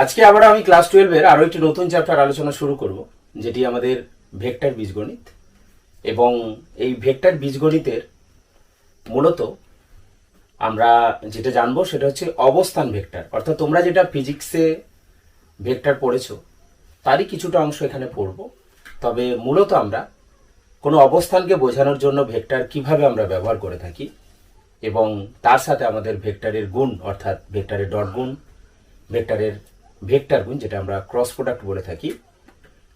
আজকে আবার আমি ক্লাস 12 এর আরো একটি নতুন চ্যাপ্টার আলোচনা শুরু করব, যেটি আমাদের ভেক্টর বীজগণিত। এবং এই ভেক্টর বীজগণিতের মূলত আমরা যেটা জানবো সেটা হচ্ছে অবস্থান ভেক্টর। অর্থাৎ তোমরা যেটা ফিজিক্সে ভেক্টর পড়েছো তারই কিছুটা অংশ এখানে পড়ব। তবে মূলত আমরা কোনো অবস্থানকে বোঝানোর জন্য ভেক্টর কিভাবে আমরা ব্যবহার করে থাকি এবং তার সাথে আমাদের ভেক্টরের গুণ, অর্থাৎ ভেক্টরের ডট গুণ, ভেক্টরের ভেক্টর গুণ যেটা আমরা ক্রস প্রোডাক্ট বলে থাকি,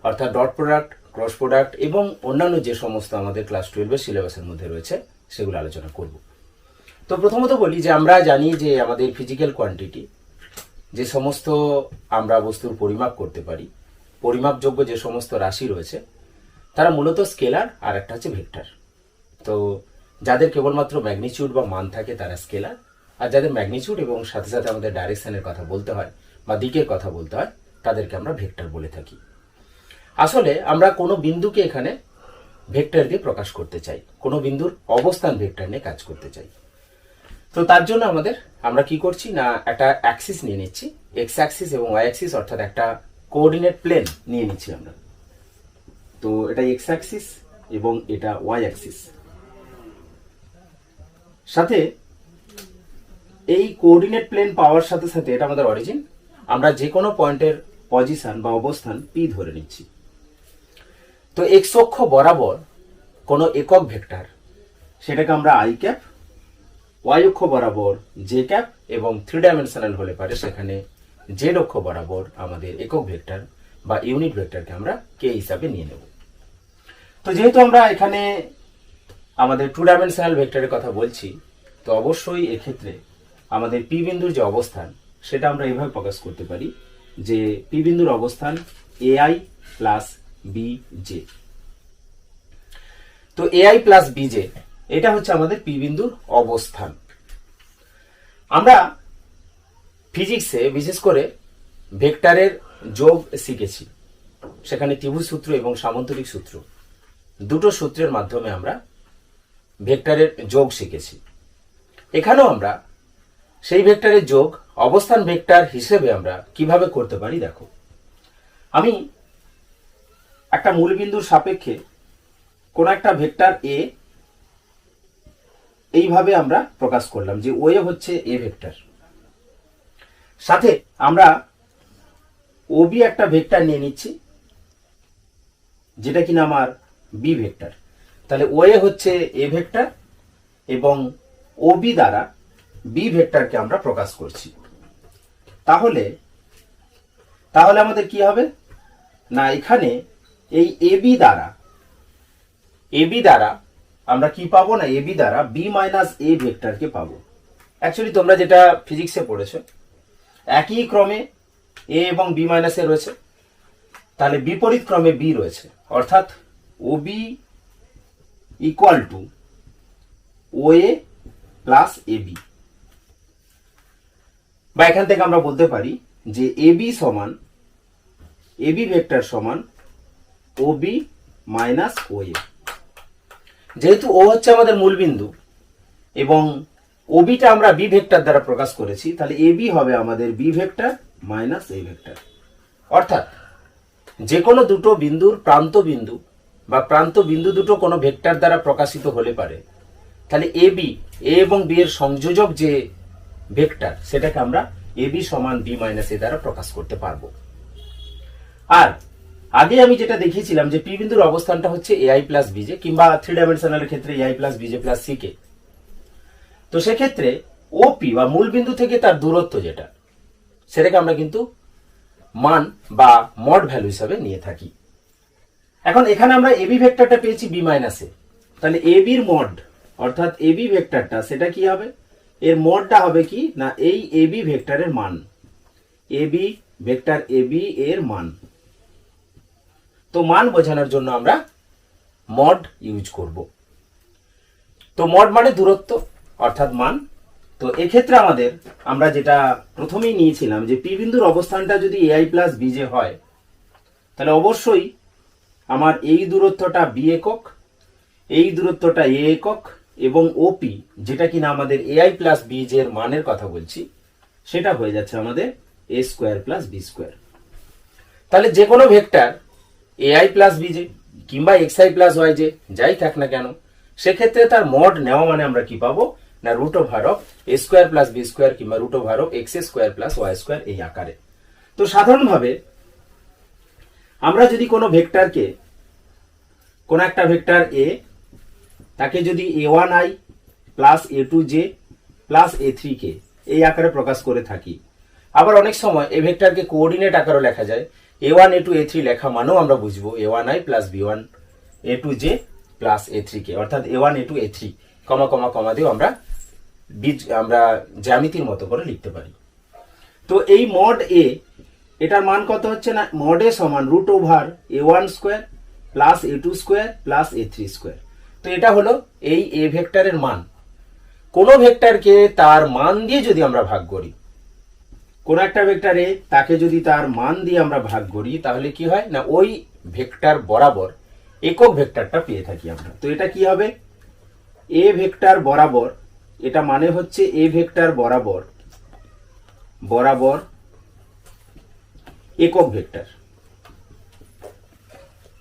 অর্থাৎ ডট প্রোডাক্ট, ক্রস প্রোডাক্ট এবং অন্যান্য যে সমস্ত আমাদের ক্লাস 12 সিলেবাসের মধ্যে রয়েছে সেগুলো আলোচনা করব। তো প্রথমত বলি যে আমরা জানি যে আমাদের ফিজিক্যাল কোয়ান্টিটি, যে সমস্ত আমরা বস্তুর পরিমাপ করতে পারি, পরিমাপযোগ্য যে সমস্ত রাশি রয়েছে তারা মূলত স্কেলার আর একটা হচ্ছে ভেক্টর। তো যাদের কেবলমাত্র ম্যাগনিচিউড বা মান থাকে তারা স্কেলার, আর যাদের ম্যাগনিচিউড এবং সাথে সাথে আমাদের ডাইরেকশনের কথা বলতে হয় বা দিকের কথা বলতে হয় তাদেরকে আমরা ভেক্টর বলে থাকি। আসলে আমরা কোনো বিন্দুকে এখানে ভেক্টর দিয়ে প্রকাশ করতে চাই, কোনো বিন্দুর অবস্থান ভেক্টর নিয়ে কাজ করতে চাই। তো তার জন্য আমরা কি করছি না, একটা অ্যাক্সিস নিয়ে নিচ্ছি, এক্স অ্যাক্সিস এবং ওয়াই অ্যাক্সিস, অর্থাৎ একটা কোঅর্ডিনেট প্লেন নিয়ে নিচ্ছি আমরা। তো এটা এক্স অ্যাক্সিস এবং এটা ওয়াই অ্যাক্সিস। সাথে এই কোঅর্ডিনেট প্লেন পাওয়ার সাথে সাথে এটা আমাদের অরিজিন, আমরা যে কোনো পয়েন্টের পজিশন বা অবস্থান পি ধরে নিচ্ছি। তো এক্স অক্ষ বরাবর কোনো একক ভেক্টর, সেটাকে আমরা আই ক্যাপ, ওয়াই অক্ষ বরাবর জে ক্যাপ এবং 3 ডাইমেনশনাল হলে পারে সেখানে জেড অক্ষ বরাবর আমাদের একক ভেক্টর বা ইউনিট ভেক্টরকে আমরা কে হিসাবে নিয়ে নেব। তো যেহেতু আমরা এখানে আমাদের 2 ডাইমেনশনাল ভেক্টরের কথা বলছি, তো অবশ্যই এক্ষেত্রে আমাদের পি বিন্দুর যে অবস্থান সেটা আমরা এভাবে প্রকাশ করতে পারি যে পি বিন্দুর অবস্থান এআই প্লাস বি জে। তো এআই প্লাস বি জে এটা হচ্ছে আমাদের পি বিন্দুর অবস্থান। আমরা ফিজিক্সে বিশেষ করে ভেক্টরের যোগ শিখেছি, সেখানে ত্রিভুজ সূত্র এবং সামন্তরিক সূত্র, দুটো সূত্রের মাধ্যমে আমরা ভেক্টরের যোগ শিখেছি। এখানেও আমরা সেই ভেক্টরের যোগ অবস্থান ভেক্টর হিসেবে আমরা কিভাবে করতে পারি দেখো। আমি একটা মূলবিন্দুর সাপেক্ষে কোন একটা ভেক্টর এ এইভাবে আমরা প্রকাশ করলাম যে ও এ হচ্ছে এ ভেক্টর। সাথে আমরা ওবি একটা ভেক্টর নিয়ে নিচ্ছি যেটা কিনা আমার বি ভেক্টর। তাহলে ও এ হচ্ছে এ ভেক্টর এবং ওবি দ্বারা বি ভেক্টরকে আমরা প্রকাশ করছি। তাহলে আমাদের কি হবে না, এখানে এই এবি দ্বারা আমরা কি পাবো না, এবি দ্বারা বি মাইনাস এ ভেক্টরকে পাবো। অ্যাকচুয়ালি তোমরা যেটা ফিজিক্সে পড়েছো একই ক্রমে এ এবং বি মাইনাস এ রয়েছে, তাহলে বিপরীত ক্রমে বি রয়েছে, অর্থাৎ OB equal to O A plus AB. বা এখান থেকে আমরা বলতে পারি যে এবি সমান এবি ভেক্টর সমান ওবি মাইনাস ও এ। যেহেতু ও হচ্ছে আমাদের মূল বিন্দু এবং ওবিটা আমরা বি ভেক্টর দ্বারা প্রকাশ করেছি, তাহলে এবি হবে আমাদের B vector minus A vector. অর্থাৎ যে কোনো দুটো বিন্দুর প্রান্ত বিন্দু বা প্রান্ত বিন্দু দুটো কোনো ভেক্টর দ্বারা প্রকাশিত হলে পারে, তাহলে এবি, এ এবং বি এর সংযোজক যে ভেক্টর সেটাকে আমরা এবি সমান বি মাইনাস এ দ্বারা প্রকাশ করতে পারবো। আর আগে আমি যেটা দেখিয়েছিলাম যে পি বিন্দুর অবস্থানটা হচ্ছে এআই প্লাস বিজে, কিংবা 3 ডাইমেনশনালের ক্ষেত্রে এআই প্লাস বিজে প্লাস সি কে। তো সেক্ষেত্রে ওপি বা মূল বিন্দু থেকে তার দূরত্ব যেটা, সেটাকে আমরা কিন্তু মান বা মড ভ্যালু হিসাবে নিয়ে থাকি। এখন এখানে আমরা এবি ভেক্টরটা পেয়েছি বি মাইনাস এ, তাহলে এবির মড অর্থাৎ এবি ভেক্টরটা সেটা কি হবে, এর মডটা হবে কি না এই এবি ভেক্টরের মান, এবি ভেক্টর এবি এর মান। তো মান বোঝানোর জন্য আমরা মড ইউজ করব। তো মড মানে দূরত্ব অর্থাৎ মান। তো এক্ষেত্রে আমরা যেটা প্রথমেই নিয়েছিলাম যে পি বিন্দুর অবস্থানটা যদি এআই প্লাস বিজে হয়, তাহলে অবশ্যই আমার এই দূরত্বটা বি একক, এই দূরত্বটা এ একক এবং ওপি যেটা কিনা আমাদের এআই প্লাস বিজে এর মানের কথা বলছি, সেটা হয়ে যাচ্ছে আমাদের A square plus B square. তাহলে যে কোনো ভেক্টর এআই প্লাস বিজে কিংবা X I plus Y J যাই থাক না কেন, সেক্ষেত্রে তার মড নেওয়া মানে আমরা কি পাবো না root over of A square plus B square কিংবা root over of X square plus Y square এই আকারে। তো সাধারণভাবে আমরা যদি কোনো ভেক্টরকে, কোন একটা ভেক্টর এ, তাকে যদি a1i plus a2j plus a3k এই আকারে প্রকাশ করে থাকি, আবার অনেক সময় এই ভেক্টরকে কোঅর্ডিনেট আকারে লেখা যায়, a1 a2 a3 লেখা মানেও আমরা বুঝবো a1i plus b1 a2j plus a3k, অর্থাৎ a1 a2 a3 কমা কমা কমা দিয়েও আমরা জ্যামিতির মতো করে লিখতে পারি। তো এই মড এ, এটার মান কত হচ্ছে না মড এ সমান root over a1 square plus a2 square plus a3 square. তো এটা হলো এই এ ভেক্টরের মান। কোন ভেক্টরকে তার মান দিয়ে যদি আমরা ভাগ করি, কোন একটা ভেক্টরে তাকে যদি তার মান দিয়ে আমরা ভাগ করি, তাহলে কি হয় না ওই ভেক্টর বরাবর একক ভেক্টরটা পেয়ে থাকি আমরা। তো এটা কি হবে এ ভেক্টর বরাবর, এটা মানে হচ্ছে এ ভেক্টর বরাবর বরাবর একক ভেক্টর,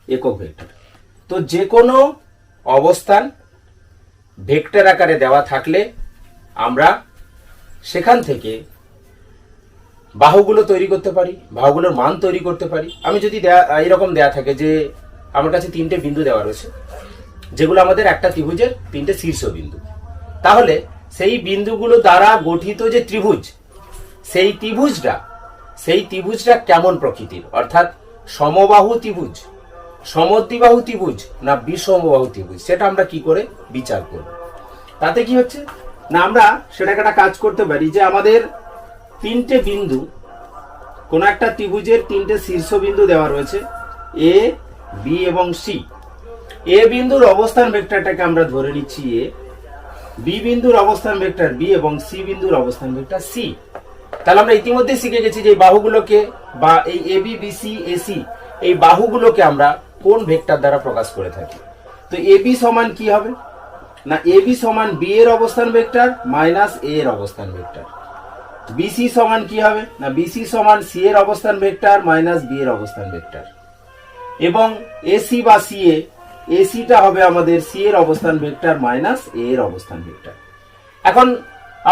একক ভেক্টর। তো যে কোনো অবস্থান ভেক্টর আকারে দেওয়া থাকলে আমরা সেখান থেকে বাহুগুলো তৈরি করতে পারি, বাহুগুলোর মান তৈরি করতে পারি। আমি যদি এইরকম দেয়া থাকে যে আমার কাছে তিনটে বিন্দু দেওয়া রয়েছে, যেগুলো আমাদের একটা ত্রিভুজের তিনটে শীর্ষবিন্দু, তাহলে সেই বিন্দুগুলো দ্বারা গঠিত যে ত্রিভুজ, সেই ত্রিভুজটা কেমন প্রকৃতির, অর্থাৎ সমবাহু ত্রিভুজ, সমদ্বিবাহু ত্রিভুজ না বিষমবাহু ত্রিভুজ, সেটা আমরা কি করে বিচার করব। তাতে কি হচ্ছে না আমরা সেটাকে একটা কাজ করতে পারি যে আমাদের তিনটে বিন্দু, কোন একটা ত্রিভুজের তিনটে শীর্ষবিন্দু দেওয়া রয়েছে এ, বি এবং সি। এ বিন্দুর অবস্থান ভেক্টরটাকে আমরা ধরে নিচ্ছি এ, বি বিন্দুর অবস্থান ভেক্টর বি এবং সি বিন্দুর অবস্থান ভেক্টর সি। তাহলে আমরা ইতিমধ্যে শিখে গেছি যে বাহুগুলোকে বা এই A B B C A C এই বাহুগুলোকে আমরা কোন ভেক্টর দ্বারা প্রকাশ করে থাকি। তো এ বি সমান কি হবে না এ বি সমান বি এর অবস্থান ভেক্টর মাইনাস এ এর অবস্থান ভেক্টর। বিসি সমান কি হবে না বিসি সমান সি এর অবস্থান ভেক্টর মাইনাস বি এর অবস্থান ভেক্টর, এবং এসি বা সিএ, এসিটা হবে আমাদের সি এর অবস্থান ভেক্টর মাইনাস এ এর অবস্থান ভেক্টর। এখন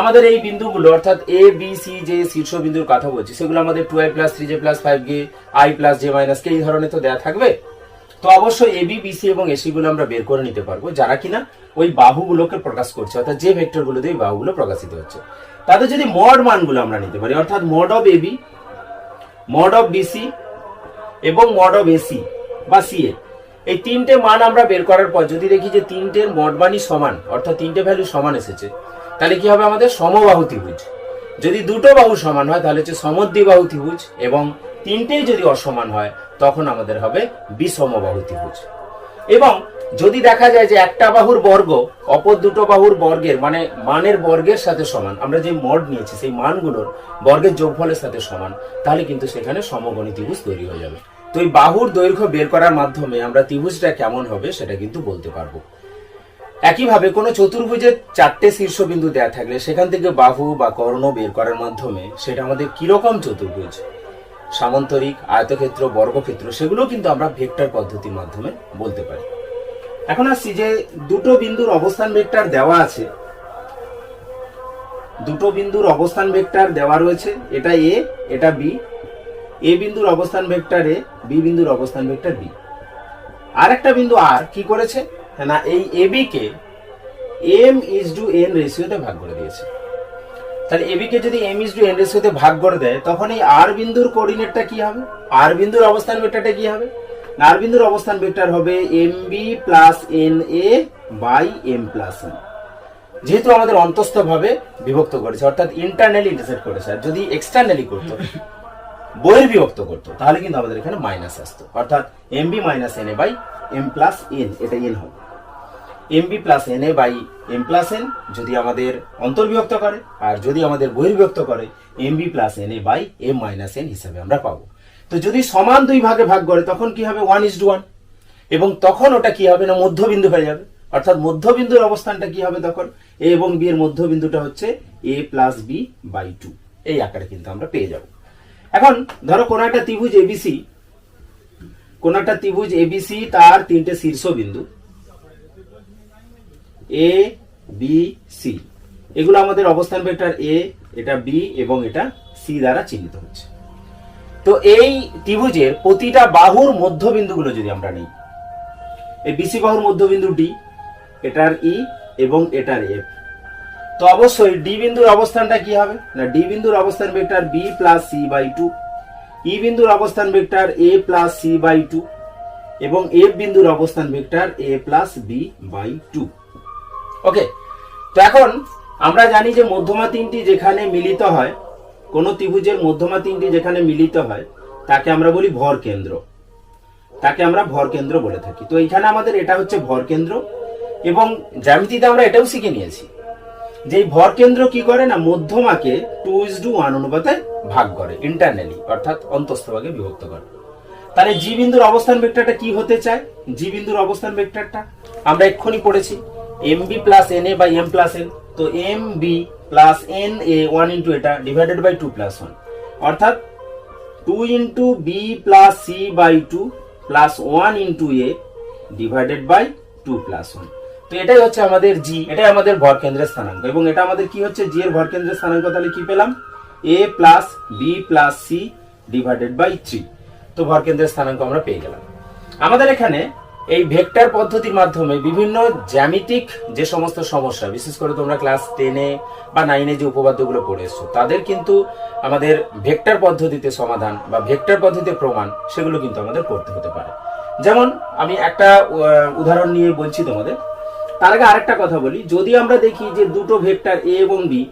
আমাদের এই বিন্দুগুলো অর্থাৎ এ বি সি যে শীর্ষবিন্দুর কথা বলছি, সেগুলো আমাদের 2i plus 3j plus 5k i plus j minus k এই ধরনের তো দেয়া থাকবে। তো অবশ্যই এবি বিসি এবং এসি গুলো আমরা বের করে নিতে পারবো, যারা কিনা ওই বাহুগুলোকে প্রকাশ করছে, অর্থাৎ যে ভেক্টরগুলো দিয়ে বাহুগুলো প্রকাশিত হচ্ছে। তাদের যদি মড মানগুলো আমরা নিতে পারি, অর্থাৎ mod of AB, mod of BC এবং মড অফ এসি বা সিএ, এই তিনটে মান আমরা বের করার পর যদি দেখি যে তিনটের মড মানই সমান, অর্থাৎ তিনটে ভ্যালু সমান এসেছে, তাহলে কি হবে আমাদের সমবাহু ত্রিভুজ। যদি দুটো বাহু সমান হয় তাহলে হচ্ছে সমদ্বিবাহু ত্রিভুজ, এবং তিনটেই যদি অসমান হয় তখন আমাদের হবে বিষমবাহু ত্রিভুজ। এবং যদি দেখা যায় যে একটা বাহুর বর্গ অপর দুটো বাহুর বর্গের মানে মানের বর্গের সাথে সমান, আমরা যে মড নিয়েছি সেই মানগুলোর বর্গের যোগফলের সাথে সমান, তাহলে কিন্তু সেখানে সমকোণী ত্রিভুজ তৈরি হয়ে যাবে। তো এই বাহুর দৈর্ঘ্য বের করার মাধ্যমে আমরা ত্রিভুজটা কেমন হবে সেটা কিন্তু বলতে পারবো। একইভাবে কোনো চতুর্ভুজের চারটে শীর্ষবিন্দু দেয়া থাকলে সেখান থেকে বাহু বা কর্ণ বের করার মাধ্যমে সেটা আমাদের কিরকম চতুর্ভুজ, সামান্তরিক, আয়তক্ষেত্র, বর্গক্ষেত্র, সেগুলো কিন্তু আমরা ভেক্টর পদ্ধতির মাধ্যমে বলতে পারি। এখন আসছি যে দুটো বিন্দুর অবস্থান ভেক্টর দেওয়া আছে, দুটো বিন্দুর অবস্থান ভেক্টর দেওয়া রয়েছে, এটা এ এটা বি, এ বিন্দুর অবস্থান ভেক্টর এ, বি বিন্দুর অবস্থান ভেক্টর বি। আর একটা বিন্দু আর কি করেছে না এই এবি কে m/n রেশিওতে ভাগ করে দিয়েছে। তাহলে এবি কে যদি m/n রেশিওতে ভাগ করে দেয় তখন এই আর বিন্দুর কোঅর্ডিনেটটা কি হবে, আর বিন্দুর অবস্থান ভেক্টরটা কি হবে, আর বিন্দুর অবস্থান ভেক্টর হবে mb plus na by m plus n। যেহেতু আমাদের অন্তস্থ ভাবে বিভক্ত করেছে অর্থাৎ ইন্টারনালি ইন্টারসেক্ট করেছে, আর যদি এক্সটার্নালি করতো বহির্বিভক্ত করতো তাহলে কিন্তু আমাদের এখানে মাইনাস আসতো, অর্থাৎ mb minus na by m plus n, এটা n হবে। mb plus na by m plus n যদি আমাদের অন্তর্বিভক্ত করে, আর যদি আমাদের বহির্বিভক্ত করে mb plus na by m minus n হিসাবে আমরা পাবো। তো যদি সমান দুই ভাগে ভাগ করে তখন কি হবে 1:1, এবং তখন ওটা কি হবে না মধ্যবিন্দু হয়ে যাবে, অর্থাৎ মধ্যবিন্দুর অবস্থানটা কি হবে তখন a এবং b এর মধ্যবিন্দুটা হচ্ছে a প্লাস b বাই 2, এই আকারে কিন্তু আমরা পেয়ে যাব। এখন ধরো কোন একটা ত্রিভুজ এবিসি, তার তিনটে শীর্ষবিন্দু এ বি সি, এগুলো আমাদের অবস্থান ভেক্টর এ, এটা বি এবং এটা সি দ্বারা চিহ্নিত হচ্ছে। তো এই ত্রিভুজের প্রতিটা বাহুর মধ্যবিন্দুগুলো যদি আমরা নিই, এই বিসি বাহুর মধ্যবিন্দু ডি, এটার ই এবং এটার এফ, তো অবশ্যই ডি বিন্দুর অবস্থানটা কি হবে না, ডি বিন্দুর অবস্থান vector B plus C by two, E বিন্দুর অবস্থান vector A plus C by two এবং এফ বিন্দুর অবস্থান vector A plus B by two. Okay, তো এখন আমরা জানি যে মধ্যমা তিনটি যেখানে মিলিত হয়, কোন ত্রিভুজের মধ্যমা তিনটি যেখানে মিলিত হয় তাকে আমরা বলি ভর কেন্দ্র, তাকে আমরা ভর কেন্দ্র বলে থাকি। তো এখানে আমাদের এটা হচ্ছে ভর কেন্দ্র এবং জ্যামিতিতে আমরা এটাও শিখে নিয়েছি যে ভর কেন্দ্র কি করে না, মধ্যমাকে 2:1 অনুপাতে ভাগ করে ইন্টারনালি, অর্থাৎ অন্তঃস্থভাগে বিভক্ত করে। তাহলে জি বিন্দুর অবস্থান ভেক্টরটা কি হতে চায়, জি বিন্দুর অবস্থান ভেক্টরটা আমরা এক্ষুনি পড়েছি M B plus N A by M plus N, তো M B plus N A 1 into এটা ডিভাইডেড বাই 2 প্লাস 1, অর্থাৎ 2 into B plus C by 2 plus 1 into A divided by 2 plus 1। তো এটাই হচ্ছে আমাদের জি, এটাই আমাদের ভর কেন্দ্রের স্থানাঙ্ক এবং এটা আমাদের কি হচ্ছে, জি এর ভর কেন্দ্রের স্থানাঙ্ক। তাহলে কি পেলাম, A plus B plus C divided by 3। তো ভর কেন্দ্রের স্থানাঙ্ক আমরা পেয়ে গেলাম। আমাদের এখানে এই ভেক্টর পদ্ধতির মাধ্যমে বিভিন্ন জ্যামিতিক যে সমস্ত সমস্যা, বিশেষ করে তোমরা ক্লাস 10-এ বা 9-এ যে উপপাদ্যগুলো পড়ে এসছো, তাদের কিন্তু আমাদের ভেক্টর পদ্ধতিতে সমাধান বা ভেক্টর পদ্ধতিতে প্রমাণ, সেগুলো কিন্তু আমাদের করতে হতে পারে। যেমন আমি একটা উদাহরণ নিয়ে বলছি তোমাদের, তার আগে আরেকটা কথা বলি, যদি আমরা দেখি যে দুটো ভেক্টর এ এবং বি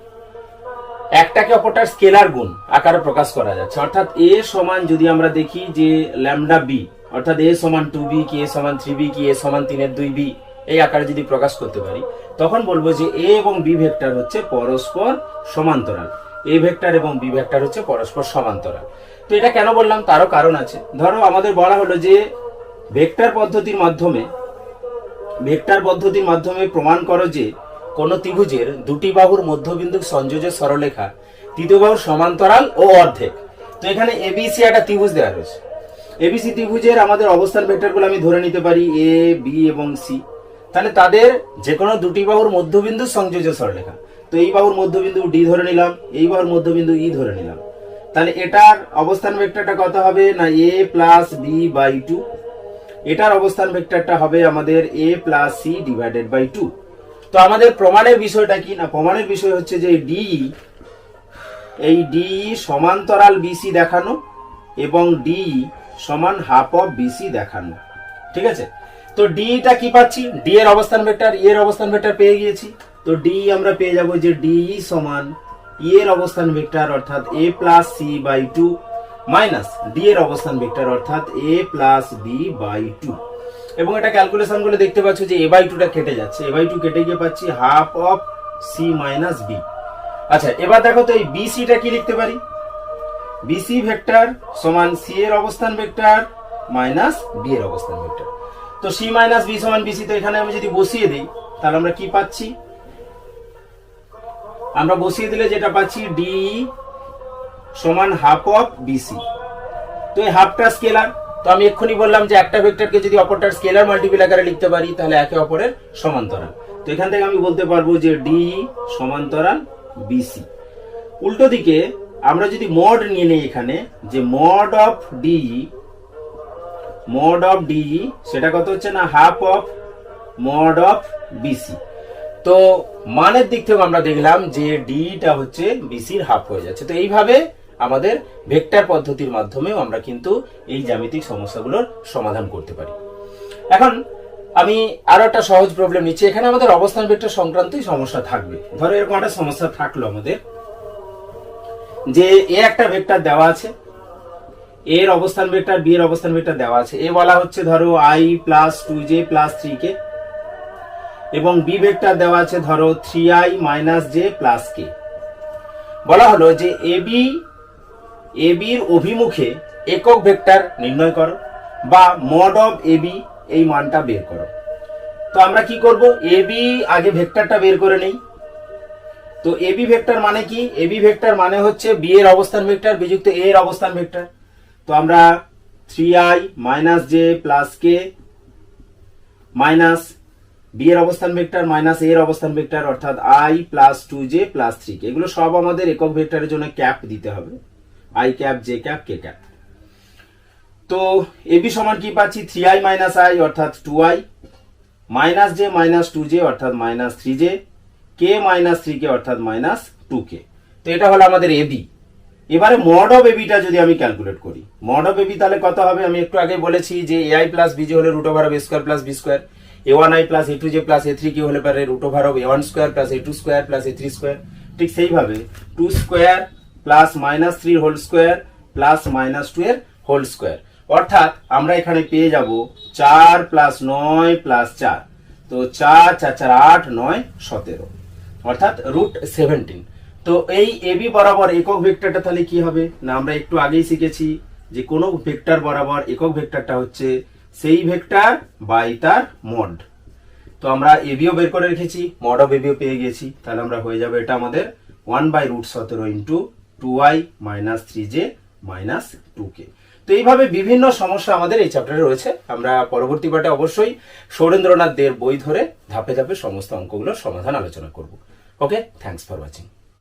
একটাকে অপরটার স্কেলার গুণ আকারে প্রকাশ করা যাচ্ছে, অর্থাৎ এ সমান যদি আমরা দেখি যে ল্যামডা বি, অর্থাৎ এ সমান 2b কি এ সমান 3b কি এ সমান 3/2b, এই আকারে যদি প্রকাশ করতে পারি, তখন বলবো যে এ এবং বি ভেক্টর হচ্ছে পরস্পর সমান্তরাল, এ ভেক্টর এবং বি ভেক্টর হচ্ছে পরস্পর সমান্তরাল। তো এটা কেন বললাম, তারও কারণ আছে। ধরো আমাদের বলা হলো যে ভেক্টর পদ্ধতির মাধ্যমে প্রমাণ করো যে কোন ত্রিভুজের দুটি বাহুর মধ্যবিন্দু সংযোজক সরলরেখা তৃতীয় বাহুর সমান্তরাল ও অর্ধেক। তো এখানে এবিসি একটা ত্রিভুজ দেওয়া রয়েছে, এবিসি ত্রিভুজের আমাদের অবস্থান ভেক্টরগুলো আমি ধরে নিতে পারি এ, বি এবং সি। তাহলে তাদের যে কোনো দুটি বাহুর মধ্যবিন্দু সংযোজক সরলরেখা, তো এই বাহুর মধ্যবিন্দু ডি ধরে নিলাম, এই বাহুর মধ্যবিন্দু ই ধরে নিলাম। তাহলে এটার অবস্থান ভেক্টরটা কত হবে না, এ প্লাস বি বাই 2, এটার অবস্থান ভেক্টরটা হবে আমাদের এ প্লাস সি ডিভাইডেড বাই 2। তো আমাদের প্রমাণের বিষয়টা কি না, প্রমাণের বিষয় হচ্ছে যে এই ডিই সমান্তরাল বিসি দেখানো এবং ডিই সমান হাফ অফ বিসি দেখানো। ঠিক আছে, তো ডিটা কি পাচ্ছি, ডি এর অবস্থান ভেক্টর, ই এর অবস্থান ভেক্টর পেয়ে গিয়েছি। তো ডি আমরা পেয়ে যাব যে ডিই সমান ই এর অবস্থান ভেক্টর অর্থাৎ A plus C by 2 minus D এর অবস্থান ভেক্টর অর্থাৎ এ প্লাস বি বাই 2। এবং এটা ক্যালকুলেশন করে দেখতে পাচ্ছ যে এ বাই 2টা কেটে যাচ্ছে, এ বাই 2 কেটে গিয়ে পাচ্ছি half of C minus B. আচ্ছা, এবার দেখো তো এই বিসিটা কি লিখতে পারি, বিসি ভেক্টর সমান সি এর অবস্থান ভেক্টর মাইনাস বি এর অবস্থান ভেক্টর। তো সি মাইনাস বি সমান বিসি, তো এখানে আমি যদি বসিয়ে দিই তাহলে আমরা কি পাচ্ছি, আমরা বসিয়ে দিলে যেটা পাচ্ছি ডি সমান হাফ অফ বিসি। তো এই হাফটা স্কেলার, তো আমি এক্ষুনি বললাম যে একটা ভেক্টরকে যদি অপরটার স্কেলার মাল্টিপল আকারে লিখতে পারি তাহলে একে অপরের সমান্তরাল। তো এখান থেকে আমি বলতে পারবো যে ডি সমান্তরাল বিসি। উল্টো দিকে আমরা যদি মড নিয়ে নেই এখানে, যে মড অফ ডিই সেটা কত হচ্ছে না, half of mod of BC. তো মানের দিক থেকে আমরা দেখলাম যে ডিটা হচ্ছে বিসির হাফ হয়ে যাচ্ছে। তো এইভাবে আমাদের ভেক্টর পদ্ধতির মাধ্যমেও আমরা কিন্তু এই জ্যামিতিক সমস্যাগুলোর সমাধান করতে পারি। এখন আমি আরো একটা সহজ প্রবলেম নিচ্ছি, এখানে আমাদের অবস্থান ভেক্টর সংক্রান্তই সমস্যা থাকবে। ধরো এরকম একটা সমস্যা থাকলো আমাদের যে এ একটা ভেক্টর দেওয়া আছে, এর অবস্থান ভেক্টর বি এর অবস্থান ভেক্টর দেওয়া আছে, এ বলা হচ্ছে ধরো i plus 2j plus 3k এবং বি ভেক্টর দেওয়া আছে ধরো 3i minus j plus k। বলা হলো যে এবির অভিমুখে একক ভেক্টর নির্ণয় করো বা মড অফ এবি এই মানটা বের করো। তো আমরা কি করব, এবি আগে ভেক্টরটা বের করে নেই, তো এবি ভেক্টর মানে কি? এবি ভেক্টর মানে হচ্ছে বি এর অবস্থান ভেক্টর বিযুক্ত এ এর অবস্থান ভেক্টর। তো আমরা 3i মাইনাস জে প্লাস কে মাইনাস বি এর অবস্থান ভেক্টর মাইনাস এ এর অবস্থান ভেক্টর অর্থাৎ i plus 2j plus 3k, এগুলো সব আমাদের একক ভেক্টরের জন্য ক্যাপ দিতে হবে, i cap, j cap, k cap. তো এবি সমান কি পাচ্ছি? 3i মাইনাস i অর্থাৎ 2i, minus j minus 2j অর্থাৎ minus 3j, k minus 3k অর্থাৎ মাইনাস 2k। তো এটা হলো আমাদের এবি। এবারে মড অফ এবিটা যদি আমি ক্যালকুলেট করি, মড অফ এবি তাহলে কত হবে? আমি একটু আগে বলেছি যে ai প্লাস bj হলে root over of a square plus b square, a1i plus a2j plus a3k হলে পারে root over of a1 square plus a2 square plus a3 square. ঠিক সেইভাবে 2 square plus minus 3 whole square plus minus 2 এর whole square, অর্থাৎ আমরা এখানে পেয়ে যাব 4 প্লাস 9 প্লাস 4। তো 4 4 4 8 9 17 অর্থাৎ রুট 17। তো এই এবি বরাবর একক ভেক্টরটা তাহলে কি হবে না? আমরা একটু আগেই শিখেছি যে কোন ভেক্টর বরাবর একক ভেক্টরটা হচ্ছে সেই ভেক্টর বাই তার মড। তো আমরা এবিও বের করে রেখেছি, মড অফ এবিও পেয়ে গেছি, তাহলে আমরা হয়ে যাবে এটা আমাদের 1/√17 into 2i minus 3j minus 2k। তো এইভাবে বিভিন্ন সমস্যা আমাদের এই চ্যাপ্টারে রয়েছে। আমরা পরবর্তী পাঠে অবশ্যই সৌরেন্দ্রনাথ দের বই ধরে ধাপে ধাপে সমস্ত অঙ্কগুলোর সমাধান আলোচনা করব। ওকে, থ্যাঙ্কস ফর ওয়াচিং।